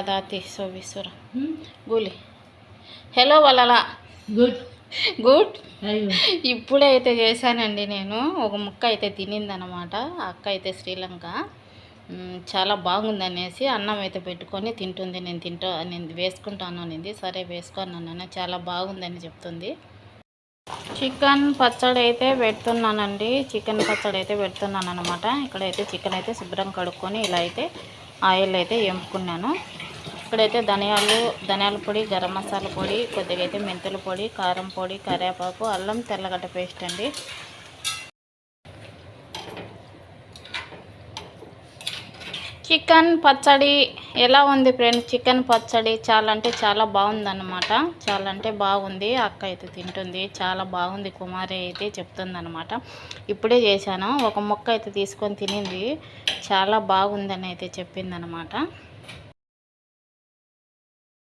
दाती सोबीसुर గూలి hello వాళ్ళలా good good ఇప్పుడే అయితే చేశానండి. నేను ఒక ముక్క అయితే తినిందనమాట. అక్క అయితే శ్రీలంక చాలా బాగుందనేసి అన్నం అయితే పెట్టుకొని తింటుంది. నేను వేసుకుంటాను అనింది. సరే వేసుకున్నాను, చాలా బాగుందని చెప్తుంది. చికెన్ పచ్చడి అయితే పెడుతున్నానండి. చికెన్ పచ్చడి అయితే పెడుతున్నాను అనమాట. ఇక్కడైతే చికెన్ అయితే శుభ్రం కడుక్కొని ఇలా అయితే ఆయిల్ అయితే ఎంపుకున్నాను. ఇక్కడైతే ధనియాల పొడి, గరం మసాలా పొడి, కొద్దిగా అయితే మెంతుల పొడి, కారం పొడి, కరివేపాకు, అల్లం, తెల్లగడ్డ పేస్ట్ అండి. చికెన్ పచ్చడి ఎలా ఉంది ఫ్రెండ్స్? చికెన్ పచ్చడి చాలా అంటే చాలా బాగుందన్నమాట. చాలా అంటే బాగుంది. అక్క అయితే తింటుంది. చాలా బాగుంది కుమారి అయితే చెప్తుందన్నమాట. ఇప్పుడే చేశాను. ఒక ముక్క అయితే తీసుకొని తినింది. చాలా బాగుందని అయితే చెప్పిందనమాట.